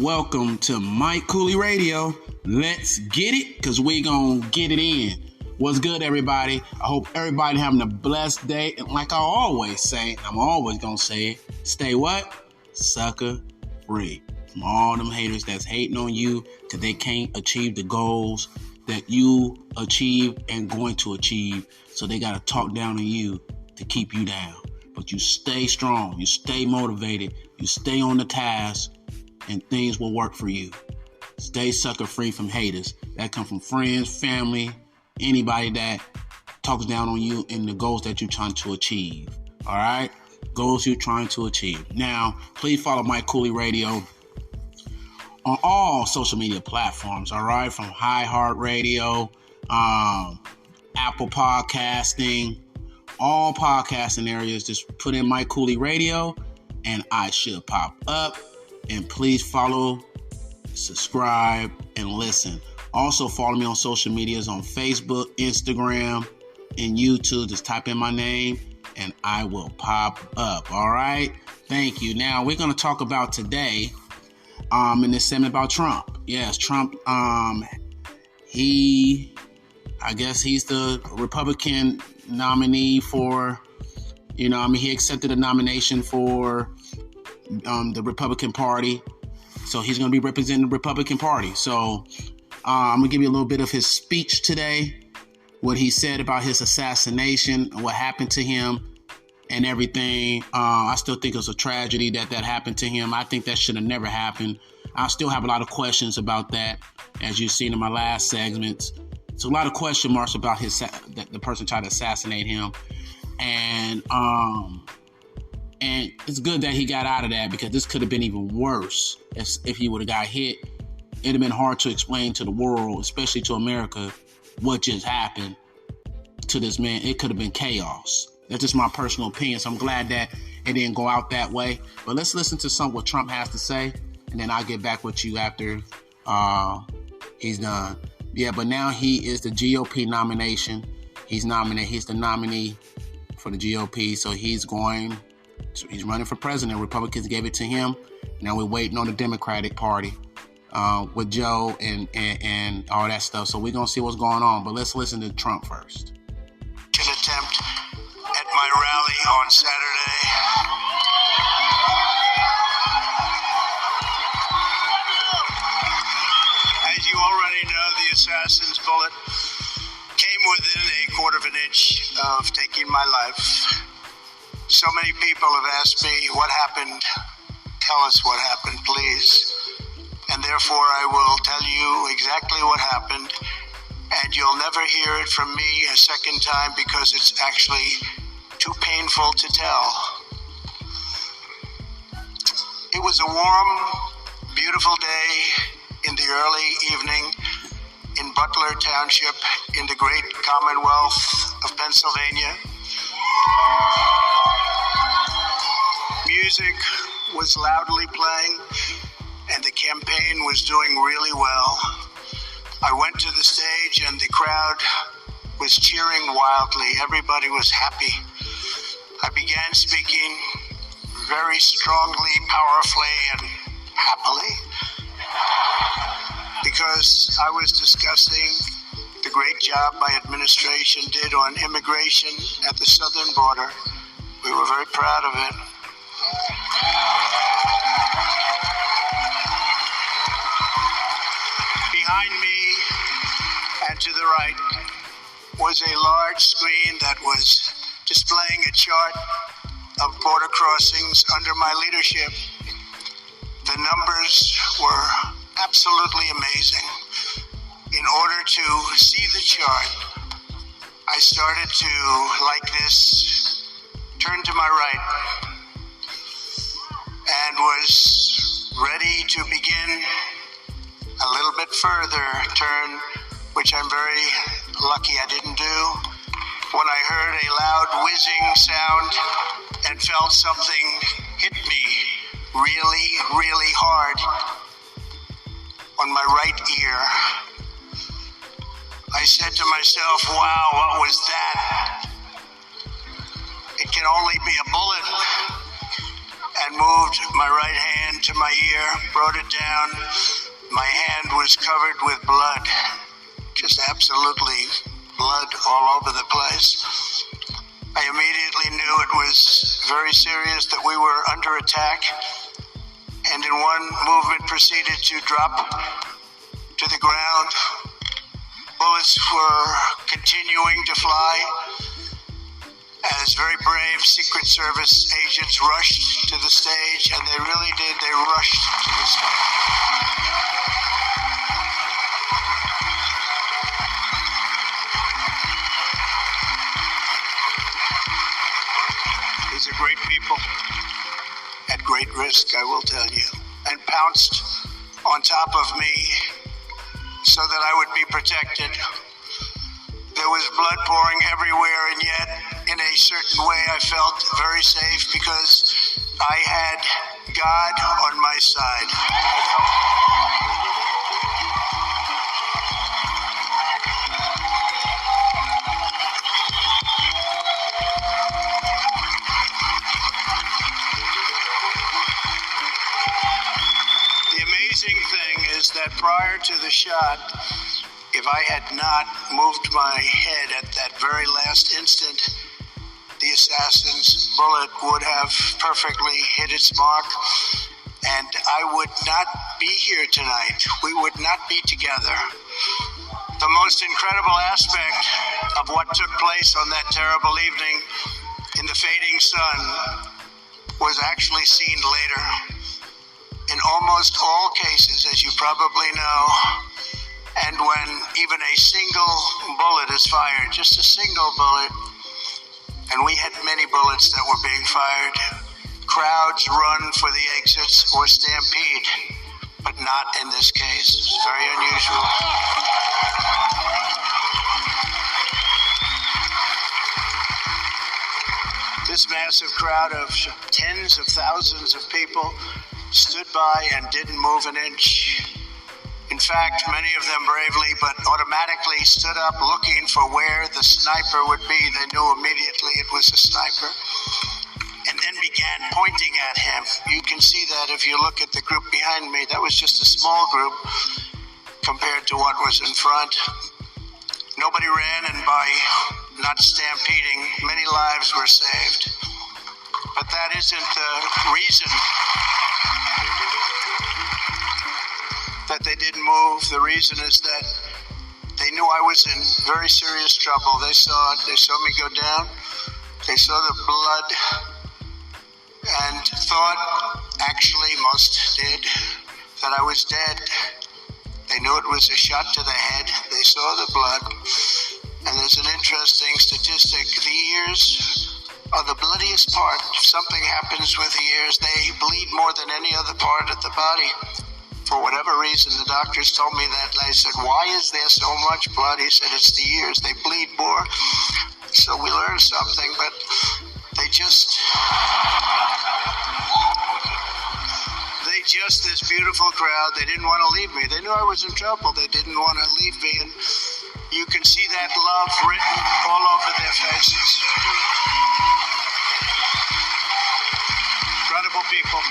welcome to Mike Cooley Radio. Let's get it, because we gonna get it in. What's good, everybody? I hope everybody having a blessed day. And like I always say, I'm always gonna say it, stay what? Sucker free. From all them haters that's hating on you because they can't achieve the goals that you achieve and going to achieve. So they gotta talk down on you to keep you down. But you stay strong, you stay motivated, you stay on the task, and things will work for you. Stay sucker free from haters. That come from friends, family, anybody that talks down on you and the goals that you're trying to achieve. All right? Goals you're trying to achieve. Now, please follow Mike Cooley Radio on all social media platforms. All right? From iHeartRadio, Apple Podcasting, all podcasting areas. Just put in Mike Cooley Radio and I should pop up. And please follow, subscribe, and listen. Also follow me on social medias on Facebook, Instagram, and YouTube. Just type in my name and I will pop up. All right. Thank you. Now we're going to talk about today in this segment about Trump. Yes, Trump. I guess he's the Republican nominee for, he accepted a nomination for the Republican Party. So he's going to be representing the Republican Party. So I'm going to give you a little bit of his speech today, what he said about his assassination and what happened to him and everything. I still think it was a tragedy that happened to him. I think that should have never happened. I still have a lot of questions about that, as you've seen in my last segments. So a lot of question marks about the person tried to assassinate him. And it's good that he got out of that, because this could have been even worse if he would have got hit. It'd have been hard to explain to the world, especially to America, what just happened to this man. It could have been chaos. That's just my personal opinion. So I'm glad that it didn't go out that way. But let's listen to what Trump has to say, and then I'll get back with you after he's done. Yeah, but now he is the GOP nomination. He's the nominee for the GOP. So he's running for president. Republicans gave it to him. Now we're waiting on the Democratic Party with Joe and all that stuff. So we're going to see what's going on. But let's listen to Trump first. An attempt at my rally on Saturday. As you already know, the assassin's bullet came within a quarter of an inch of taking my life. So many people have asked me, what happened? Tell us what happened, please. And therefore, I will tell you exactly what happened. And you'll never hear it from me a second time, because it's actually too painful to tell. It was a warm, beautiful day in the early evening in Butler Township in the great Commonwealth of Pennsylvania. Music was loudly playing, and the campaign was doing really well. I went to the stage, and the crowd was cheering wildly. Everybody was happy. I began speaking very strongly, powerfully, and happily, because I was discussing the great job my administration did on immigration at the southern border. We were very proud of it. Behind me and to the right was a large screen that was displaying a chart of border crossings under my leadership. The numbers were absolutely amazing. In order to see the chart, I started to, like this, turn to my right and was ready to begin a little bit further turn, which I'm very lucky I didn't do, when I heard a loud whizzing sound and felt something hit me really, really hard on my right ear. I said to myself, wow, what was that? It can only be a bullet. And moved my right hand to my ear, brought it down. My hand was covered with blood, just absolutely blood all over the place. I immediately knew it was very serious, that we were under attack, and in one movement proceeded to drop to the ground. Bullets were continuing to fly as very brave Secret Service agents rushed to the stage, and they really did. They rushed to the stage. These are great people at great risk, I will tell you, and pounced on top of me so that I would be protected. There was blood pouring everywhere, and yet, in a certain way, I felt very safe because I had God on my side. The amazing thing is that prior to the shot, if I had not moved my head at that very last instant, the assassin's bullet would have perfectly hit its mark, and I would not be here tonight. We would not be together. The most incredible aspect of what took place on that terrible evening in the fading sun was actually seen later. In almost all cases, as you probably know, and when even a single bullet is fired, just a single bullet, and we had many bullets that were being fired, crowds run for the exits or stampede, but not in this case. It's very unusual. This massive crowd of tens of thousands of people stood by and didn't move an inch. In fact, many of them bravely but automatically stood up looking for where the sniper would be. They knew immediately it was a sniper, and then began pointing at him. You can see that if you look at the group behind me. That was just a small group compared to what was in front. Nobody ran, and by not stampeding, many lives were saved. But that isn't the reason that they didn't move. The reason is that they knew I was in very serious trouble. They saw it. They saw me go down. They saw the blood and thought, actually most did, that I was dead. They knew it was a shot to the head. They saw the blood. And there's an interesting statistic. The ears are the bloodiest part. If something happens with the ears, they bleed more than any other part of the body. For whatever reason, the doctors told me that. I said, why is there so much blood? He said, it's the ears. They bleed more. So we learned something, but they just, this beautiful crowd, they didn't want to leave me. They knew I was in trouble. They didn't want to leave me. And you can see that love written all over their faces. Incredible people.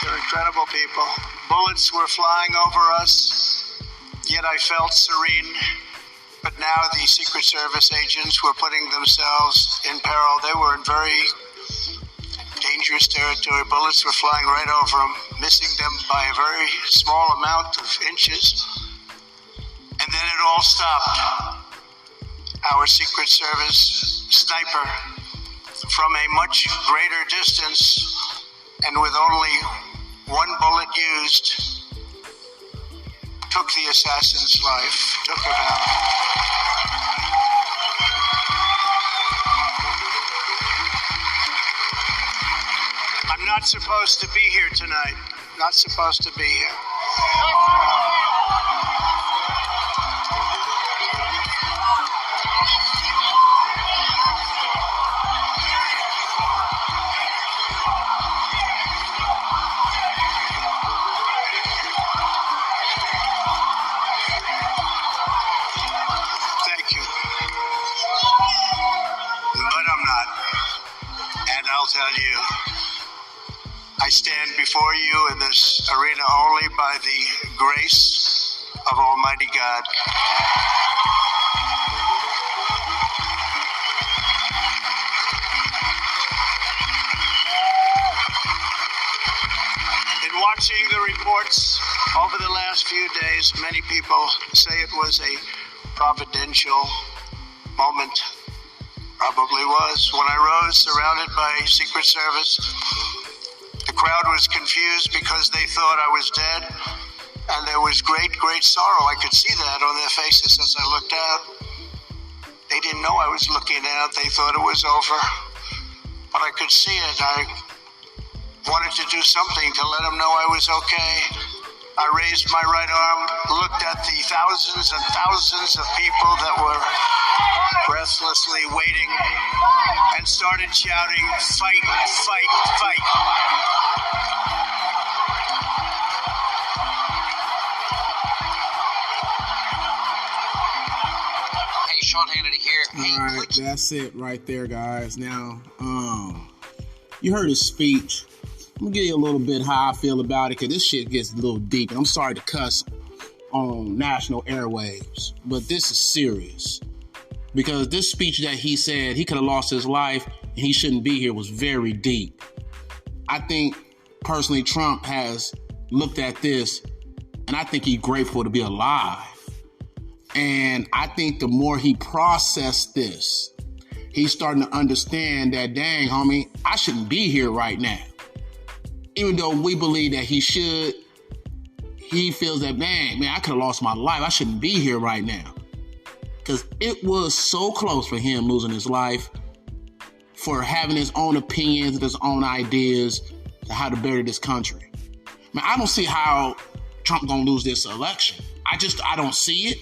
They're incredible people. Bullets were flying over us, yet I felt serene. But now the Secret Service agents were putting themselves in peril. They were in very dangerous territory. Bullets were flying right over them, missing them by a very small amount of inches. And then it all stopped. Our Secret Service sniper, from a much greater distance and with only one bullet used, took the assassin's life, took him out. I'm not supposed to be here tonight. Not supposed to be here. Thank you. But I'm not. And I'll tell you, I stand before you in this arena only by the grace of Almighty God. In watching the reports over the last few days, many people say it was a providential moment. Probably was. When I rose surrounded by Secret Service, the crowd was confused because they thought I was dead, and there was great sorrow. I could see that on their faces as I looked out. They didn't know I was looking out. They thought it was over, but I could see it. I wanted to do something to let them know I was okay. I raised my right arm, looked at the thousands and thousands of people that were breathlessly waiting, and started shouting, "Fight, fight, fight." Hey, Sean Hannity here. All right, that's it right there, guys. Now, you heard his speech. I'm gonna give you a little bit how I feel about it, because this shit gets a little deep. And I'm sorry to cuss on national airwaves, but this is serious. Because this speech that he said he could have lost his life and he shouldn't be here was very deep. I think, personally, Trump has looked at this, and I think he's grateful to be alive. And I think the more he processed this, he's starting to understand that, dang, homie, I shouldn't be here right now. Even though we believe that he should, he feels that, man, I could have lost my life. I shouldn't be here right now. Because it was so close for him losing his life, for having his own opinions and his own ideas to how to better this country. Man, I don't see how Trump gonna lose this election. I don't see it.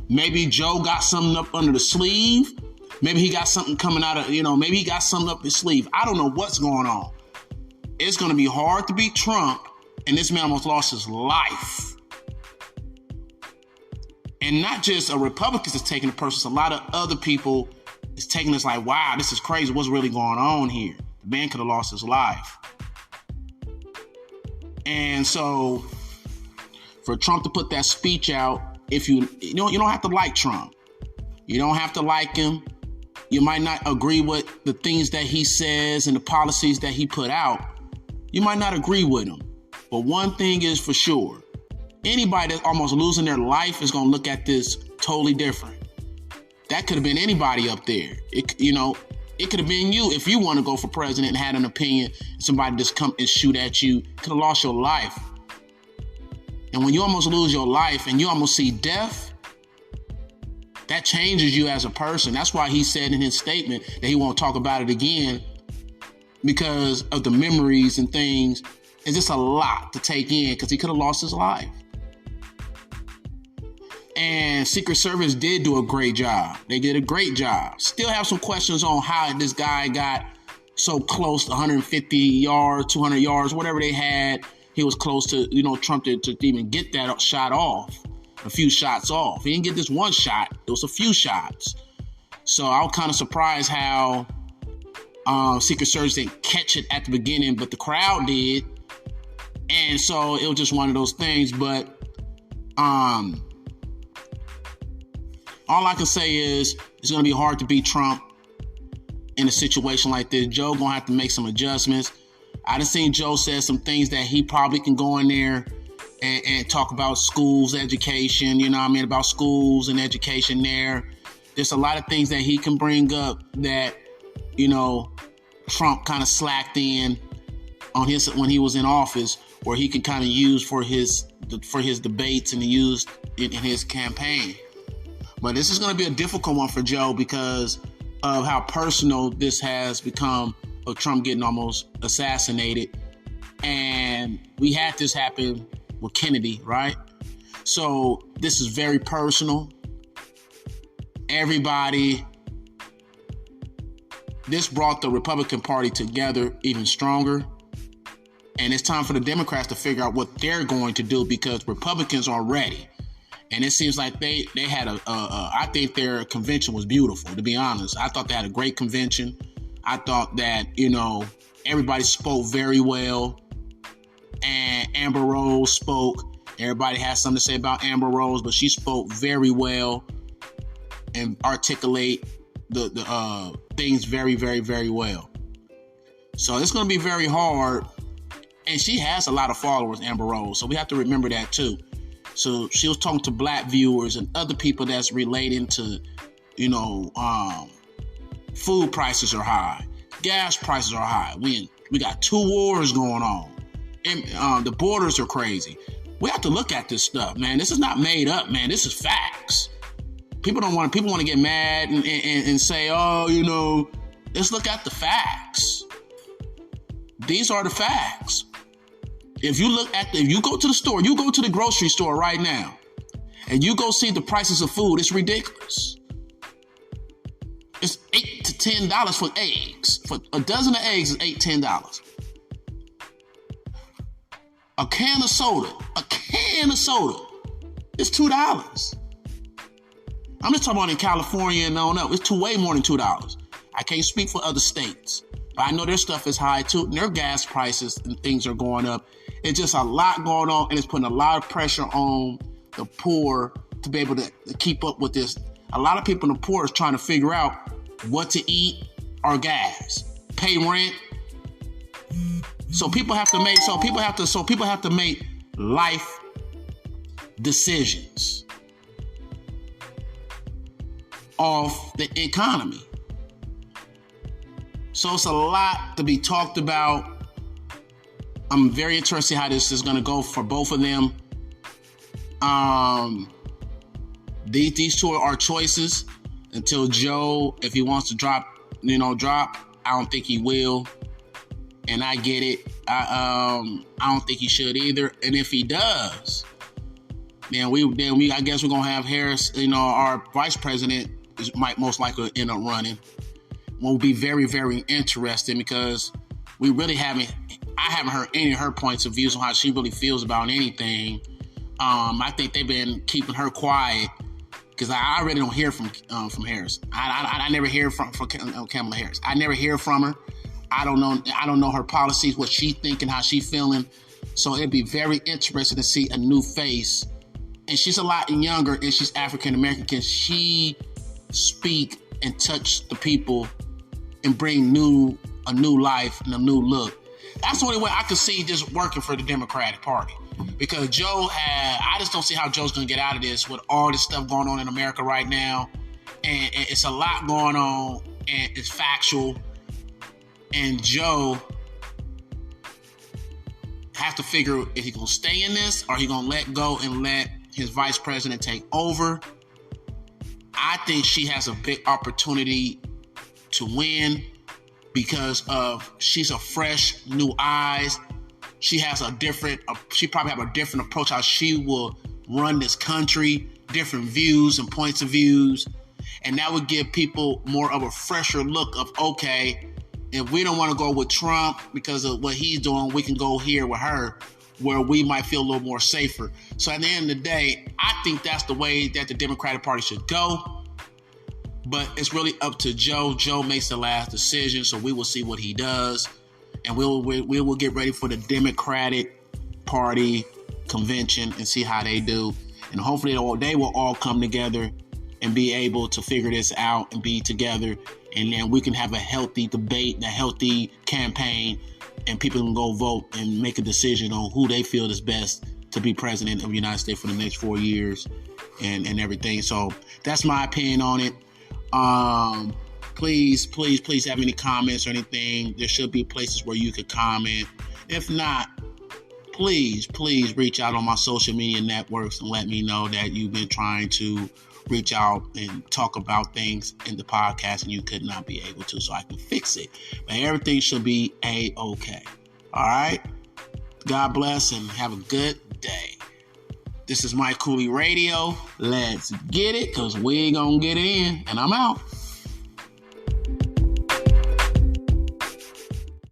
Maybe Joe got something up under the sleeve. Maybe he got something coming out of, maybe he got something up his sleeve. I don't know what's going on. It's going to be hard to beat Trump, and this man almost lost his life. And not just a Republican is taking the process, a lot of other people is taking this like, wow, this is crazy. What's really going on here? The man could have lost his life. And so for Trump to put that speech out, if you don't have to like Trump. You don't have to like him. You might not agree with the things that he says and the policies that he put out. You might not agree with him. But one thing is for sure. Anybody that's almost losing their life is going to look at this totally different. That could have been anybody up there. It could have been you. If you want to go for president and had an opinion, and somebody just come and shoot at you, could have lost your life. And when you almost lose your life and you almost see death, that changes you as a person. That's why he said in his statement that he won't talk about it again, because of the memories and things. It's just a lot to take in, because he could have lost his life. And Secret Service did do a great job. They did a great job. Still have some questions on how this guy got so close to 150 yards, 200 yards, whatever they had. He was close to, Trump to even get that shot off, a few shots off. He didn't get this one shot. It was a few shots. So I was kind of surprised how Secret Service didn't catch it at the beginning, but the crowd did. And so it was just one of those things. But all I can say is it's going to be hard to beat Trump in a situation like this. Joe going to have to make some adjustments. I done seen Joe say some things that he probably can go in there and talk about schools, education, about schools and education there. There's a lot of things that he can bring up that, Trump kind of slacked in on when he was in office, where he can kind of use for his debates and use it in his campaign. But this is going to be a difficult one for Joe because of how personal this has become, of Trump getting almost assassinated. And we had this happen with Kennedy, right? So this is very personal. This brought the Republican Party together even stronger. And it's time for the Democrats to figure out what they're going to do, because Republicans are ready. And it seems like they had I think their convention was beautiful, to be honest. I thought they had a great convention. I thought that, everybody spoke very well. and Amber Rose spoke. Everybody has something to say about Amber Rose, but she spoke very well and articulate the things very, very, very well. So it's going to be very hard. And she has a lot of followers, Amber Rose. So we have to remember that too. So she was talking to black viewers and other people that's relating to, food prices are high. Gas prices are high. We got 2 wars going on. And, the borders are crazy. We have to look at this stuff, man. This is not made up, man. This is facts. People want to get mad and say, let's look at the facts. These are the facts. If you go to the store, you go to the grocery store right now, and you go see the prices of food, it's ridiculous. It's $8 to $10 for eggs. For a dozen of eggs is $8-10. A can of soda is $2. I'm just talking about in California and on up. It's way more than $2. I can't speak for other states, but I know their stuff is high too. And their gas prices and things are going up. It's just a lot going on, and it's putting a lot of pressure on the poor to be able to keep up with this. A lot of people in the poor is trying to figure out what to eat or gas, pay rent. So people have to make life decisions off the economy. So it's a lot to be talked about. I'm very interested how this is going to go for both of them. These two are choices until Joe, if he wants to drop. I don't think he will. And I get it. I don't think he should either. And if he does, then I guess we're gonna have Harris. Our vice president might most likely end up running. Will be very, very interesting because we really haven't. I haven't heard any of her points of views on how she really feels about anything. I think they've been keeping her quiet because I really don't hear from Harris. I never hear from Kamala Harris. I never hear from her. I don't know her policies, what she thinking, how she feeling. So it'd be very interesting to see a new face. And she's a lot younger, and she's African American. Can she speak and touch the people and bring a new life and a new look? That's the only way I could see this working for the Democratic Party. Because I just don't see how Joe's going to get out of this with all this stuff going on in America right now. And it's a lot going on, and it's factual. And Joe has to figure if he's going to stay in this or he's going to let go and let his vice president take over. I think she has a big opportunity to win because she's a fresh, new eyes. She probably have a different approach how she will run this country, different views and points of views. And that would give people more of a fresher look of, okay, if we don't want to go with Trump because of what he's doing, we can go here with her where we might feel a little more safer. So at the end of the day, I think that's the way that the Democratic Party should go. But it's really up to Joe. Joe makes the last decision, so we will see what he does. And we will get ready for the Democratic Party convention and see how they do. And hopefully they will all come together and be able to figure this out and be together. And then we can have a healthy debate and a healthy campaign, and people can go vote and make a decision on who they feel is best to be president of the United States for the next 4 years and everything. So that's my opinion on it. Please have any comments or anything. There should be places where you could comment. If not, please reach out on my social media networks and let me know that you've been trying to reach out and talk about things in the podcast and you could not be able to, so I can fix it. But everything should be A-okay. All right? God bless and have a good day. This is Mike Cooley Radio. Let's get it, because we gonna get it in. And I'm out.